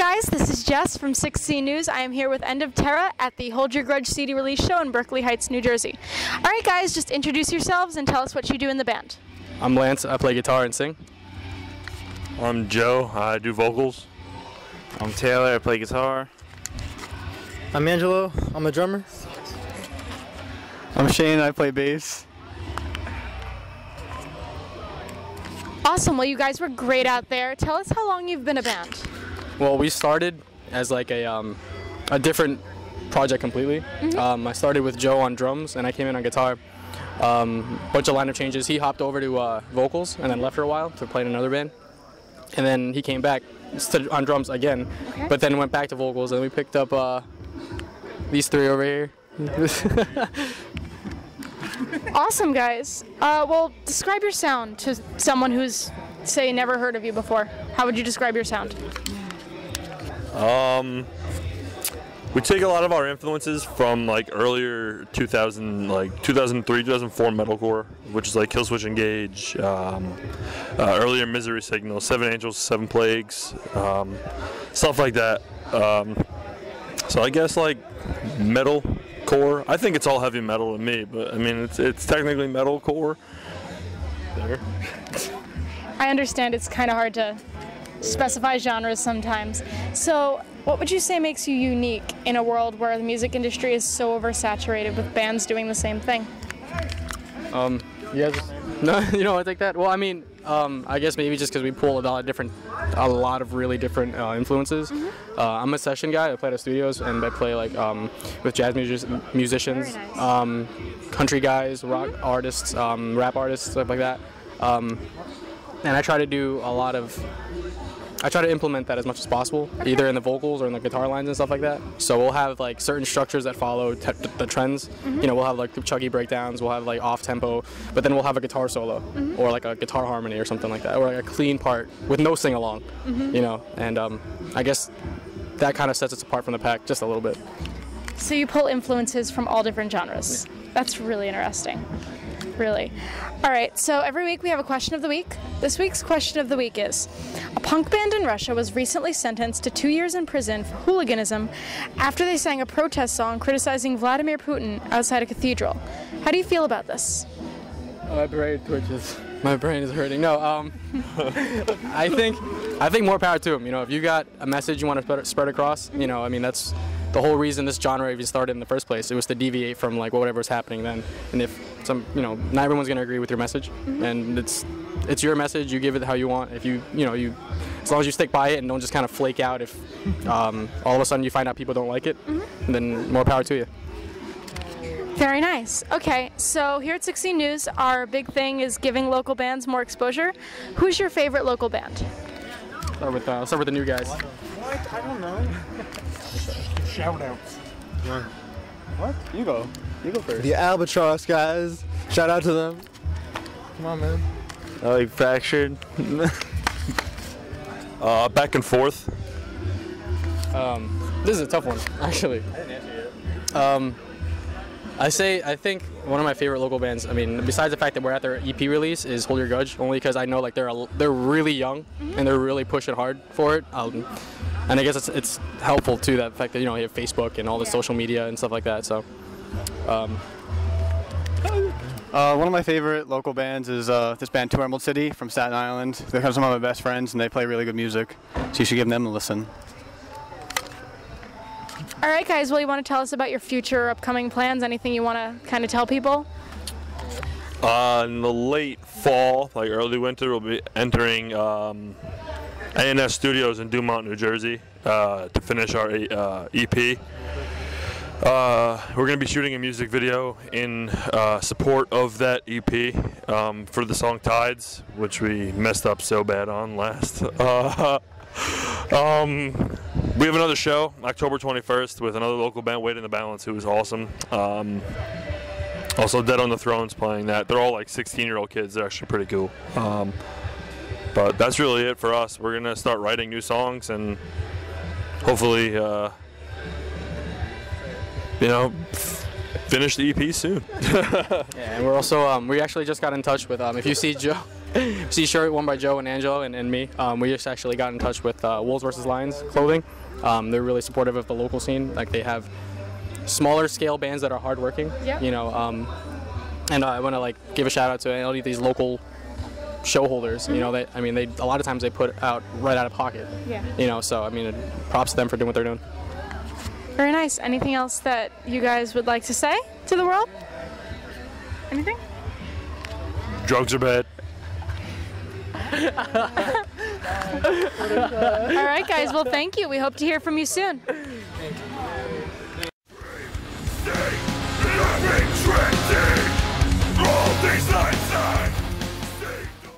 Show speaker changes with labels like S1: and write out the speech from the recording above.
S1: guys, this is Jess from 6C News. I am here with End of Terra at the Hold Your Grudge CD release show in Berkeley Heights, New Jersey. Alright guys, just introduce yourselves and tell us what you do in the band.
S2: I'm Lance, I play guitar and sing.
S3: I'm Joe, I do vocals.
S4: I'm Taylor, I play guitar.
S5: I'm Angelo, I'm a drummer.
S6: I'm Shane, I play bass.
S1: Awesome, well you guys were great out there. Tell us how long you've been a band.
S2: Well, we started as like a different project completely. I started with Joe on drums and I came in on guitar. Bunch of lineup changes. He hopped over to vocals and then left for a while to play in another band. And then he came back on drums again, but then went back to vocals and we picked up these three over here.
S1: Awesome guys. Well, describe your sound to someone who's, say, never heard of you before. How would you describe your sound?
S3: We take a lot of our influences from like earlier 2003, 2004 metalcore, which is like Killswitch Engage, earlier Misery Signal, Seven Angels, Seven Plagues, stuff like that. So I guess like metalcore. I think it's all heavy metal to me, but I mean it's technically metalcore. There.
S1: I understand it's kind of hard to specify genres sometimes. So what would you say makes you unique in a world where the music industry is so oversaturated with bands doing the same thing?
S2: Yeah, no, you know, I think that. Well, I mean, I guess maybe just because we pull a lot of really different influences. I'm a session guy. I play at studios and I play like with jazz musicians,
S1: Very nice.
S2: country guys, rock artists, rap artists, stuff like that. And I try to do I try to implement that as much as possible, either in the vocals or in the guitar lines and stuff like that. So we'll have like certain structures that follow the trends. You know, we'll have like chuggy breakdowns, we'll have like off tempo, but then we'll have a guitar solo or like a guitar harmony or something like that, or like a clean part with no sing along. You know, and I guess that kind of sets us apart from the pack just a little bit.
S1: So you pull influences from all different genres. Yeah. That's really interesting. Really. All right, so every week we have a question of the week. This week's question of the week is, a punk band in Russia was recently sentenced to 2 years in prison for hooliganism after they sang a protest song criticizing Vladimir Putin outside a cathedral. How do you feel about this?
S2: My brain twitches. My brain is hurting. No, I think more power to them. You know, if you got a message you want to spread across, you know, I mean, that's the whole reason this genre even started in the first place. It was to deviate from like whatever was happening then. And if not everyone's going to agree with your message, and it's your message. You give it how you want. If you as long as you stick by it and don't just kind of flake out. If all of a sudden you find out people don't like it, then more power to you.
S1: Very nice. Okay, so here at 6C News, our big thing is giving local bands more exposure. Who's your favorite local band?
S2: Let's start with the new guys.
S5: What? I don't know. Shout outs.
S6: Yeah. What? You go first.
S5: The Albatross guys. Shout out to them. Come on, man.
S4: I like Fractured.
S3: Back and Forth.
S2: This is a tough one, actually. I didn't answer yet. I think one of my favorite local bands, I mean, besides the fact that we're at their EP release, is Hold Your Grudge, only because I know like they're really young and they're really pushing hard for it. And I guess it's helpful too, that fact that you have Facebook and all the social media and stuff like that. So,
S6: one of my favorite local bands is this band, Two Emerald City from Staten Island. They're some of my best friends and they play really good music, so you should give them a listen.
S1: All right, guys. Well, you want to tell us about your future upcoming plans? Anything you want to kind of tell people?
S3: In the late fall, like early winter, we'll be entering A&S Studios in Dumont, New Jersey, to finish our EP. We're going to be shooting a music video in support of that EP for the song Tides, which we messed up so bad on last. We have another show, October 21st, with another local band, Weight in the Balance, who is awesome. Also, Dead on the Throne's playing that. They're all like 16-year-old kids. They're actually pretty cool. But that's really it for us. We're going to start writing new songs and hopefully, finish the EP soon.
S2: Yeah, and we're also, we actually just got in touch with, if you see Joe, shirt worn by Joe and Angelo and me. We just actually got in touch with Wolves vs. Lions clothing. They're really supportive of the local scene. Like they have smaller scale bands that are hardworking.
S1: Yeah.
S2: You know, and I want to like give a shout out to any of these local show holders. You know, they a lot of times they put out right out of pocket.
S1: Yeah.
S2: You know, so I mean, props to them for doing what they're doing.
S1: Very nice. Anything else that you guys would like to say to the world? Anything?
S3: Drugs are bad.
S1: All right, guys. Well, thank you. We hope to hear from you soon.
S7: All these nights